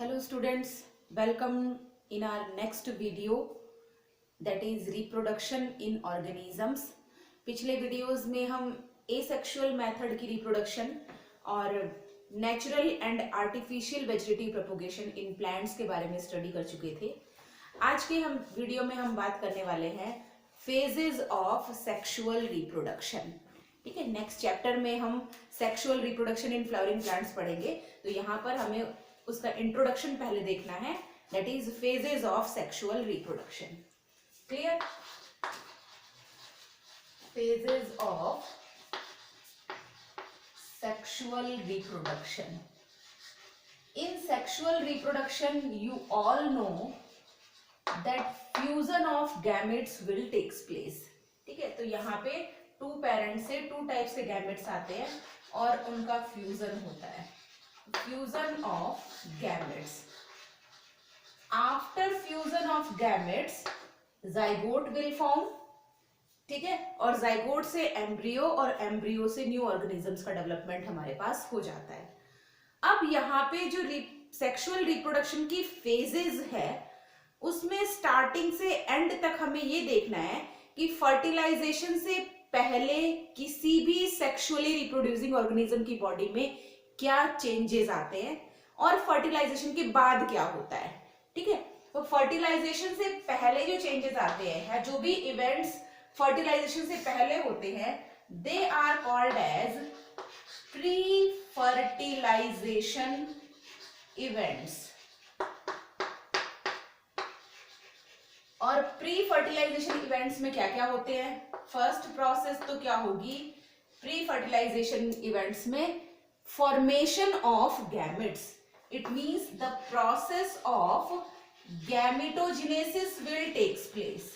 Hello students, welcome in our next video that is reproduction in organisms. पिछले videos में हम asexual method की reproduction और natural and artificial vegetative propagation in plants के बारे में स्टडी कर चुके थे। आज के हम वीडियो में हम बात करने वाले हैं फेजेस ऑफ सेक्सुअल रिप्रोडक्शन। ठीक है, नेक्स्ट चैप्टर में हम sexual reproduction in flowering plants पढ़ेंगे, तो यहाँ पर हमें उसका इंट्रोडक्शन पहले देखना है, that is phases of sexual reproduction. Clear? Phases of sexual reproduction. In sexual reproduction you all know that fusion of gametes will takes place। ठीक है, तो यहाँ पे टू पेरेंट्स से टू टाइप्स के गैमेट्स आते हैं और उनका फ्यूजन होता है। Fusion of gametes. After fusion of gametes zygote will form. ठीक है, और जाइगोट से एम्ब्रियो और एम्ब्रियो से न्यू ऑर्गेनिजम्स का डेवलपमेंट हमारे पास हो जाता है। अब यहाँ पे जो सेक्सुअल रिप्रोडक्शन की फेजेस है उसमें स्टार्टिंग से एंड तक हमें ये देखना है कि फर्टिलाइजेशन से पहले किसी भी सेक्सुअली रिप्रोड्यूसिंग ऑर्गेनिज्म की बॉडी में क्या चेंजेस आते हैं और फर्टिलाइजेशन के बाद क्या होता है। ठीक है, तो फर्टिलाइजेशन से पहले जो चेंजेस आते हैं, जो भी इवेंट्स फर्टिलाइजेशन से पहले होते हैं, they are called as pre fertilization events. और प्री फर्टिलाइजेशन इवेंट्स में क्या क्या होते हैं? फर्स्ट प्रोसेस तो क्या होगी प्री फर्टिलाइजेशन इवेंट्स में? Formation of gametes. It means the process of gametogenesis will takes place.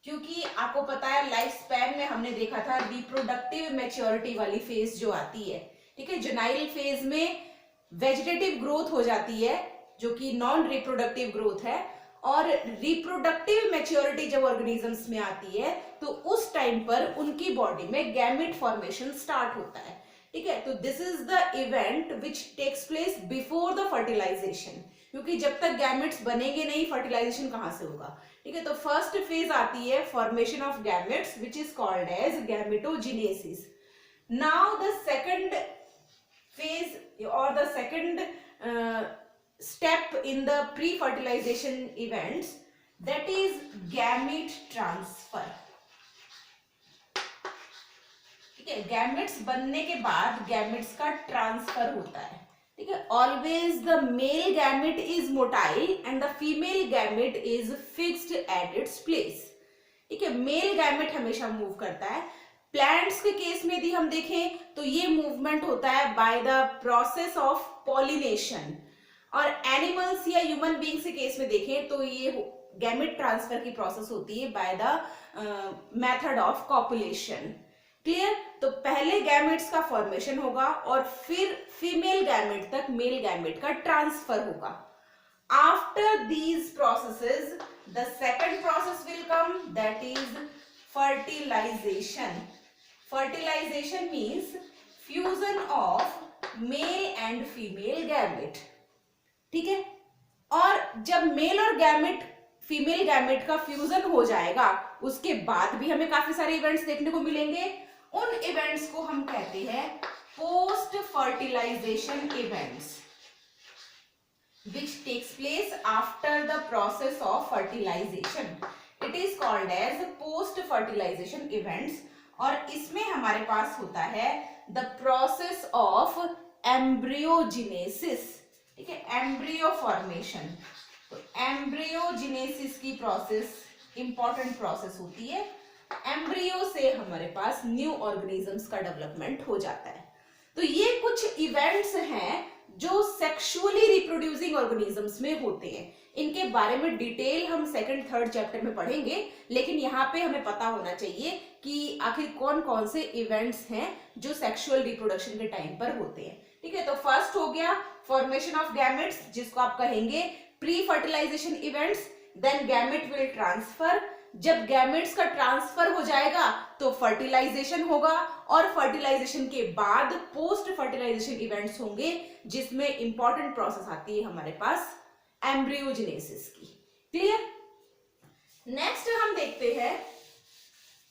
क्योंकि आपको पता है लाइफ स्पैन में हमने देखा था रिप्रोडक्टिव मैच्योरिटी वाली फेज जो आती है, ठीक है, जुनाइल फेज में वेजिटेटिव ग्रोथ हो जाती है जो कि नॉन रिप्रोडक्टिव ग्रोथ है, और रिप्रोडक्टिव मैच्योरिटी जब ऑर्गेनिजम्स में आती है तो उस टाइम पर उनकी बॉडी में गैमेट फॉर्मेशन स्टार्ट होता है। ठीक है, तो this is the event which takes place before the fertilization, क्योंकि जब तक गैमेट्स बनेंगे नहीं फर्टिलाइजेशन कहां से होगा। ठीक है, तो फर्स्ट फेज आती है formation of gametes which is called as gametogenesis. Now the second phase और the second step in the pre-fertilization events, that is gamete transfer। ठीक है, गैमेट्स बनने के बाद गैमेट्स का ट्रांसफर होता है। ठीक है, always the male gamete is motile and the female gamete is fixed at its place. ठीक है, मेल गैमेट हमेशा मूव करता है। प्लांट्स के केस में यदि हम देखें तो ये मूवमेंट होता है by the process of pollination, और एनिमल्स या ह्यूमन बीइंग्स के केस में देखें तो ये गैमेट ट्रांसफर की प्रोसेस होती है by the method of copulation. Clear? तो पहले गैमेट्स का फॉर्मेशन होगा और फिर फीमेल गैमेट तक मेल गैमेट का ट्रांसफर होगा। After these processes the second process will come, that is fertilization. Fertilization means fusion of male and female gamete. ठीक है, और जब मेल और गैमेट फीमेल गैमेट का फ्यूजन हो जाएगा उसके बाद भी हमें काफी सारे इवेंट्स देखने को मिलेंगे। उन इवेंट्स को हम कहते हैं post fertilization events which takes place after the process of fertilization। it is called as post fertilization events, और इसमें हमारे पास होता है the process of embryogenesis। ठीक है, एम्ब्रियो फॉर्मेशन। तो एम्ब्रियोजेनेसिस की प्रोसेस इंपॉर्टेंट प्रोसेस होती है। एम्ब्रियो से हमारे पास न्यू ऑर्गेनिजम्स का डेवलपमेंट हो जाता है। तो ये कुछ इवेंट्स हैं जो सेक्सुअली रिप्रोड्यूसिंग ऑर्गेनिजम्स में होते हैं। इनके बारे में डिटेल हम सेकंड थर्ड चैप्टर में पढ़ेंगे, लेकिन यहाँ पे हमें पता होना चाहिए कि आखिर कौन कौन से इवेंट्स हैं जो सेक्सुअल रिप्रोडक्शन के टाइम पर होते हैं। ठीक है, तो फर्स्ट हो गया फॉर्मेशन ऑफ गैमेट्स, जिसको आप कहेंगे pre fertilization events. Then gamete will transfer, जब गैमेट्स का ट्रांसफर हो जाएगा तो फर्टिलाइजेशन होगा, और फर्टिलाइजेशन के बाद पोस्ट फर्टिलाइजेशन इवेंट्स होंगे, जिसमें इंपॉर्टेंट प्रोसेस आती है हमारे पास एम्ब्रियोजेनेसिस की। क्लियर? नेक्स्ट हम देखते हैं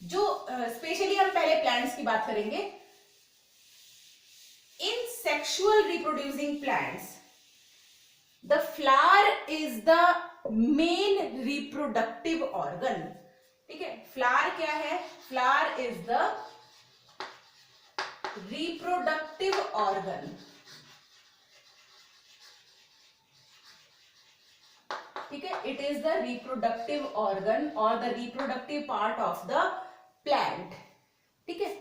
जो स्पेशली हम पहले प्लांट्स की बात करेंगे। In sexual reproducing plants the flower is the main reproductive organ. ठीक है, फ्लावर क्या है? Flower is the reproductive organ. ठीक है, it is the reproductive organ और the reproductive part of the plant. ठीक है,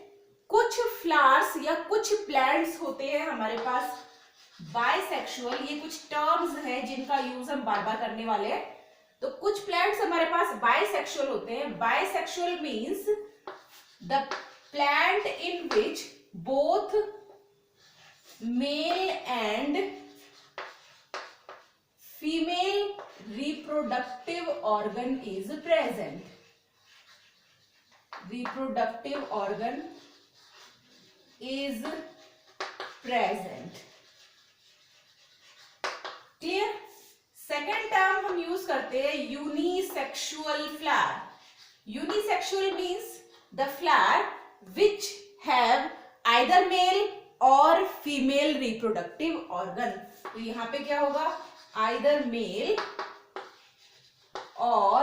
कुछ फ्लावर्स या कुछ प्लांट्स होते हैं हमारे पास बाइसेक्सुअल। ये कुछ टर्म्स हैं जिनका यूज हम बार बार करने वाले हैं। तो कुछ प्लांट्स हमारे पास बाइसेक्सुअल होते हैं। Bisexual means the plant in which both male and female reproductive organ is present. Reproductive organ is present. Clear? Second term हम यूज करते हैं unisexual flower. Unisexual means the flower which have either male और female reproductive organ. तो यहां पे क्या होगा? Either male or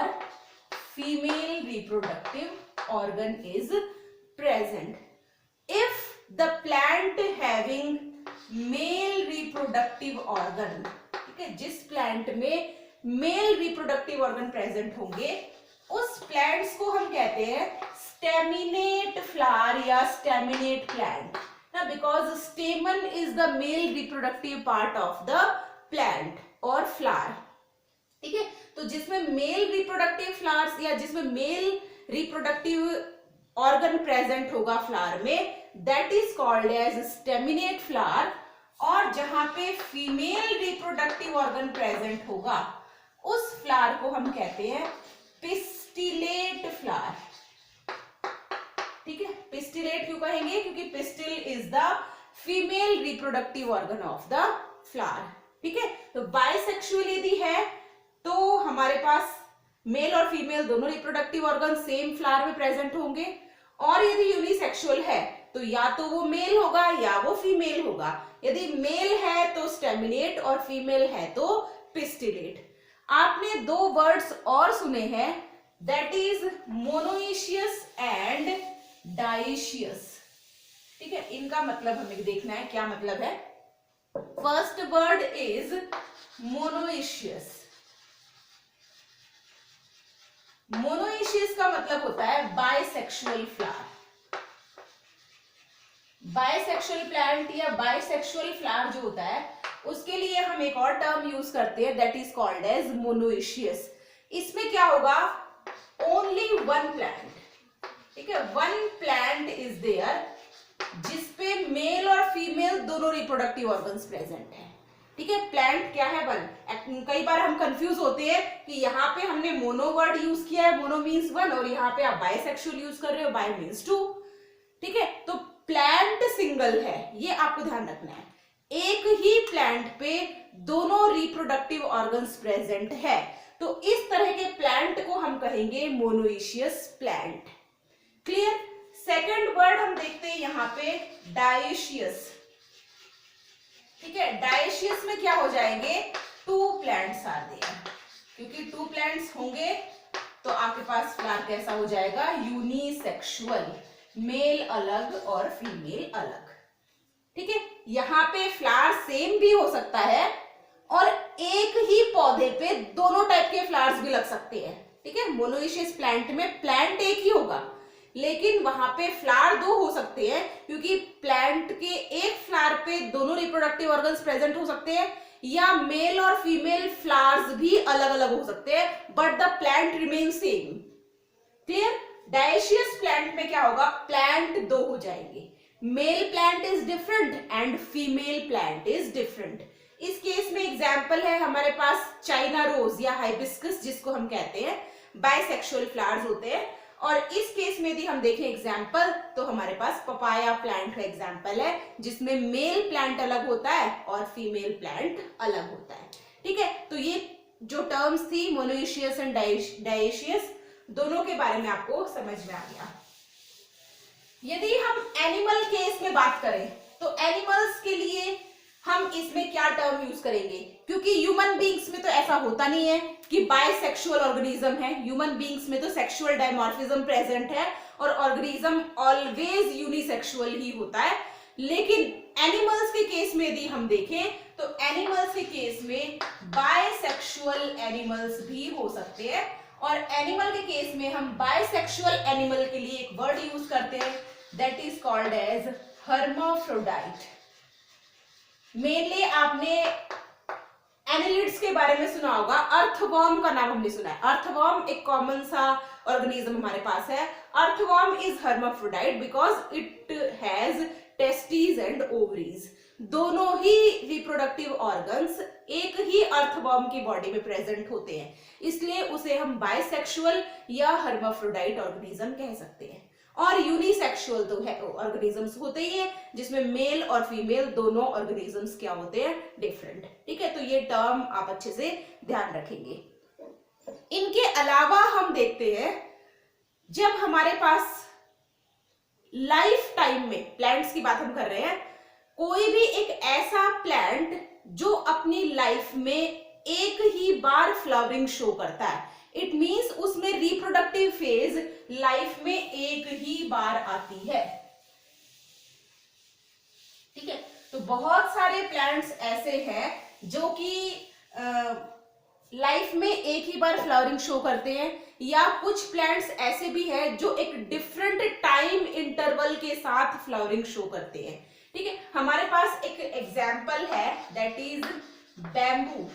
female reproductive organ is present. If the plant having male reproductive organ, ठीक है, जिस प्लांट में मेल रिप्रोडक्टिव ऑर्गन प्रेजेंट होंगे उस प्लांट्स को हम कहते हैं स्टेमिनेट फ्लावर या स्टेमिनेट प्लांट ना, because stamen is the male reproductive part of the plant और फ्लावर। ठीक है, तो जिसमें मेल रिप्रोडक्टिव फ्लावर्स या जिसमें मेल रिप्रोडक्टिव ऑर्गन प्रेजेंट होगा फ्लावर में, that is called as staminate flower. और जहां पे फीमेल रिप्रोडक्टिव ऑर्गन प्रेजेंट होगा उस फ्लावर को हम कहते हैं पिस्टिलेट फ्लावर। ठीक है, पिस्टिलेट क्यों कहेंगे? क्योंकि pistil is the female reproductive organ of the flower. ठीक है, तो बाइसेक्सुअल यदि है तो हमारे पास मेल और फीमेल दोनों रिप्रोडक्टिव ऑर्गन सेम फ्लावर में प्रेजेंट होंगे, और यदि यूनिसेक्सुअल है तो या तो वो मेल होगा या वो फीमेल होगा। यदि मेल है तो स्टेमिनेट और फीमेल है तो पिस्टिलेट। आपने दो वर्ड्स और सुने हैं, that is monoecious and dioecious. ठीक है, इनका मतलब हमें देखना है क्या मतलब है। First word is monoecious. Monoecious का मतलब होता है बाइसेक्सुअल फ्लावर। बाइसेक्सुअल प्लांट या बाइसेक्सुअल फ्लावर जो होता है उसके लिए हम एक और टर्म यूज करते हैं, that is called as monoecious. इसमें क्या होगा? Only one plant. ठीक है, वन प्लांट इज देयर जिसपे मेल और फीमेल दोनों रिप्रोडक्टिव ऑर्गन्स प्रेजेंट है। ठीक है, प्लांट क्या है? वन। कई बार हम कंफ्यूज होते हैं कि यहाँ पे हमने मोनो वर्ड यूज किया है, मोनो मीन्स वन, और यहाँ पे आप बाइसेक्सुअल यूज कर रहे हो, बाय मीन्स टू। ठीक है, तो प्लांट सिंगल है, ये आपको ध्यान रखना है। एक ही प्लांट पे दोनों रिप्रोडक्टिव ऑर्गन्स प्रेजेंट है, तो इस तरह के प्लांट को हम कहेंगे monoecious plant. Clear? Second word हम देखते हैं यहाँ पे डाइशियस। ठीक है, डाइशियस में क्या हो जाएंगे? Two plants are there. क्योंकि टू प्लांट्स होंगे तो आपके पास फ्लावर कैसा हो जाएगा? यूनिसेक्सुअल, मेल अलग और फीमेल अलग। ठीक है, यहाँ पे फ्लावर सेम भी हो सकता है और एक ही पौधे पे दोनों टाइप के फ्लावर्स भी लग सकते हैं। ठीक है, मोनोइशियस प्लांट में प्लांट एक ही होगा लेकिन वहां पे फ्लावर दो हो सकते हैं, क्योंकि प्लांट के एक फ्लावर पे दोनों रिप्रोडक्टिव ऑर्गन्स प्रेजेंट हो सकते हैं, या मेल और फीमेल फ्लावर्स भी अलग अलग हो सकते हैं, but the plant remain same. Clear? Dioecious plant में क्या होगा? प्लांट दो हो जाएंगे, male plant is different and female plant is different. इस केस में एग्जाम्पल है हमारे पास चाइना रोज या हाइबिस्कस जिसको हम कहते हैं। बाइसेक्सुअल फ्लावर्स होते हैं। और इस केस में यदि हम देखें एग्जाम्पल, तो हमारे पास पपाया प्लांट का एग्जाम्पल है, जिसमें मेल प्लांट अलग होता है और फीमेल प्लांट अलग होता है। ठीक है, तो ये जो टर्म्स थी मोनोइशियस एंड डायशियस, दोनों के बारे में आपको समझ में आ गया। यदि हम एनिमल केस में बात करें तो एनिमल्स के लिए हम इसमें क्या टर्म यूज करेंगे, क्योंकि ह्यूमन बींग्स में तो ऐसा होता नहीं है कि बायसेक्सुअल ऑर्गेनिज्म है। ह्यूमन बींग्स में तो सेक्सुअल डायमॉर्फिज्म प्रेजेंट है और ऑर्गेनिज्म ऑलवेज यूनिसेक्सुअल ही होता है। लेकिन एनिमल्स के केस में यदि हम देखें तो एनिमल्स के केस में बायसेक्सुअल एनिमल्स भी हो सकते हैं। और एनिमल के केस में हम बायसेक्सुअल एनिमल के लिए एक वर्ड यूज करते हैं, that is called as hermaphrodite. Mainly आपने एनालिड्स के बारे में सुना होगा, अर्थवॉर्म का नाम हमने सुना है। अर्थवॉर्म एक कॉमन सा ऑर्गेनिज्म हमारे पास है। Earthworm is hermaphrodite because it has testes and ovaries. दोनों ही रिप्रोडक्टिव ऑर्गन्स एक ही अर्थवॉर्म की बॉडी में प्रेजेंट होते हैं, इसलिए उसे हम बायसेक्सुअल या हर्माफ्रोडाइट ऑर्गेनिज्म कह सकते हैं। और यूनिसेक्सुअल तो है ऑर्गेनिजम्स होते ही है, जिसमें मेल और फीमेल दोनों ऑर्गेनिजम्स क्या होते हैं, डिफरेंट। ठीक है, तो ये टर्म आप अच्छे से ध्यान रखेंगे। इनके अलावा हम देखते हैं, जब हमारे पास लाइफ टाइम में प्लांट्स की बात हम कर रहे हैं, कोई भी एक ऐसा प्लांट जो अपनी लाइफ में एक ही बार फ्लावरिंग शो करता है, इट मींस उसमें रिप्रोडक्टिव फेज लाइफ में एक ही बार आती है। ठीक है, तो बहुत सारे प्लांट्स ऐसे हैं जो कि लाइफ में एक ही बार फ्लावरिंग शो करते हैं, या कुछ प्लांट्स ऐसे भी हैं जो एक डिफरेंट टाइम इंटरवल के साथ फ्लावरिंग शो करते हैं। ठीक है, हमारे पास एक एग्जाम्पल है, दैट इज बैम्बू।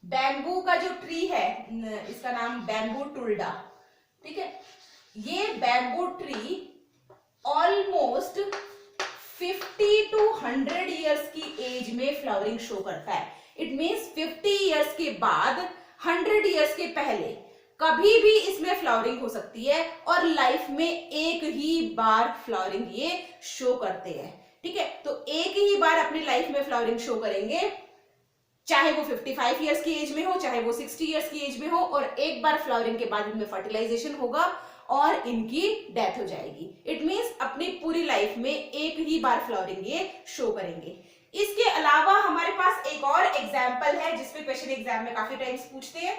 बैम्बू का जो ट्री है, इसका नाम बैम्बू टुल्डा। ठीक है, ये bamboo tree almost 50 to 100 years की एज में फ्लावरिंग शो करता है। इट मीन्स 50 इयर्स के बाद 100 इयर्स के पहले कभी भी इसमें फ्लावरिंग हो सकती है, और लाइफ में एक ही बार फ्लावरिंग ये शो करते हैं। ठीक है, तो एक ही बार अपनी लाइफ में फ्लावरिंग शो करेंगे, चाहे वो 55 इयर्स की एज में हो, चाहे वो 60 इयर्स की एज में हो, और एक बार फ्लावरिंग के बाद इनमें फर्टिलाइजेशन होगा और इनकी डेथ हो जाएगी। इट मींस अपनी पूरी लाइफ में एक ही बार फ्लावरिंग ये शो करेंगे। इसके अलावा हमारे पास एक और एग्जाम्पल है जिसपे क्वेश्चन एग्जाम में काफी टाइम्स पूछते हैं।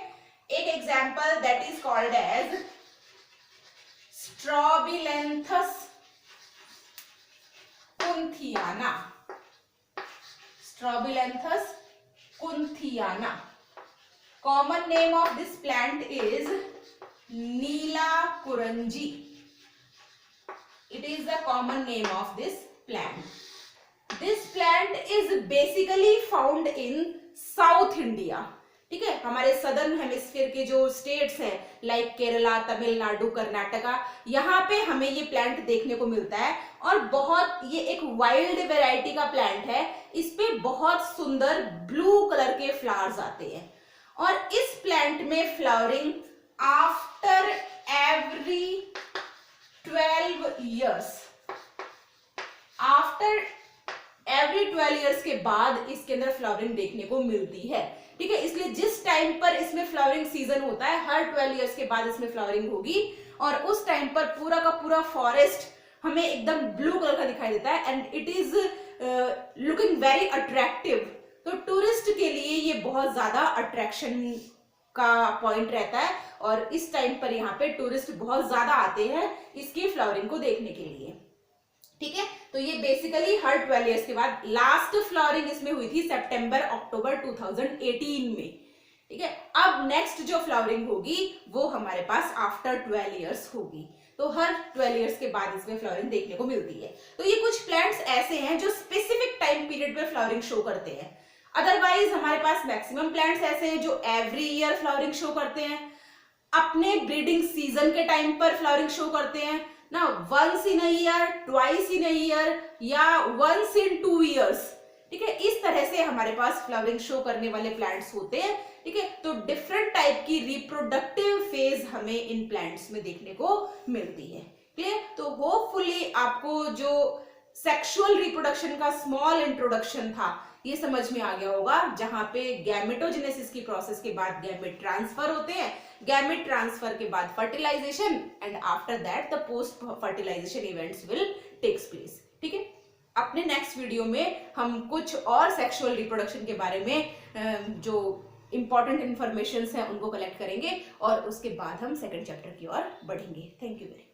एक example that is called as Strobilanthes kunthiana. Strobilanthes kunthiana. Common name of this plant is Neela Kuranji. It is the common name of this plant. This plant is basically found in South India. ठीक है, हमारे southern hemisphere के जो states हैं like Kerala, Tamil Nadu, Karnataka, यहाँ पे हमें ये प्लांट देखने को मिलता है। और बहुत ये एक वाइल्ड वैरायटी का प्लांट है। इस पे बहुत सुंदर ब्लू कलर के फ्लावर्स आते हैं, और इस प्लांट में flowering after every 12 years. After every 12 years के बाद इसके अंदर फ्लावरिंग देखने को मिलती है। ठीक है, इसलिए जिस टाइम पर इसमें फ्लावरिंग सीजन होता है, हर 12 इयर्स के बाद इसमें फ्लावरिंग होगी, और उस टाइम पर पूरा का पूरा फॉरेस्ट हमें एकदम ब्लू कलर का दिखाई देता है, and it is looking very attractive. तो टूरिस्ट के लिए ये बहुत ज्यादा अट्रैक्शन का पॉइंट रहता है, और इस टाइम पर यहाँ पे टूरिस्ट बहुत ज्यादा आते हैं इसकी फ्लावरिंग को देखने के लिए। ठीक है, तो ये बेसिकली हर 12 इयर्स के बाद, लास्ट फ्लावरिंग इसमें हुई थी सितंबर अक्टूबर 2018 में। ठीक है, अब नेक्स्ट जो फ्लावरिंग होगी वो हमारे पास आफ्टर 12 इयर्स होगी। तो हर 12 इयर्स के बाद इसमें फ्लावरिंग देखने को मिलती है। तो ये कुछ प्लांट्स ऐसे हैं जो स्पेसिफिक टाइम पीरियड पे फ्लावरिंग शो करते हैं। अदरवाइज हमारे पास मैक्सिमम प्लांट्स ऐसे हैं जो एवरी ईयर फ्लावरिंग शो करते हैं, अपने ब्रीडिंग सीजन के टाइम पर फ्लावरिंग शो करते हैं ना, once in a year, twice in a year, या वंस इन 2 इयर्स। ठीक है, इस तरह से हमारे पास फ्लावरिंग शो करने वाले प्लांट्स होते हैं। ठीक है, तो डिफरेंट टाइप की रिप्रोडक्टिव फेज हमें इन प्लांट्स में देखने को मिलती है। क्लियर? तो होपफुली आपको जो सेक्सुअल रिप्रोडक्शन का स्मॉल इंट्रोडक्शन था ये समझ में आ गया होगा, जहां पे गैमेटोजेनेसिस की प्रोसेस के बाद गैमेट ट्रांसफर होते हैं, गैमेट ट्रांसफर के बाद fertilization, and after that the post fertilization events will takes place. ठीक है, अपने नेक्स्ट वीडियो में हम कुछ और सेक्सुअल रिप्रोडक्शन के बारे में जो इंपॉर्टेंट इंफॉर्मेशन है उनको कलेक्ट करेंगे और उसके बाद हम सेकंड चैप्टर की ओर बढ़ेंगे। Thank you very much.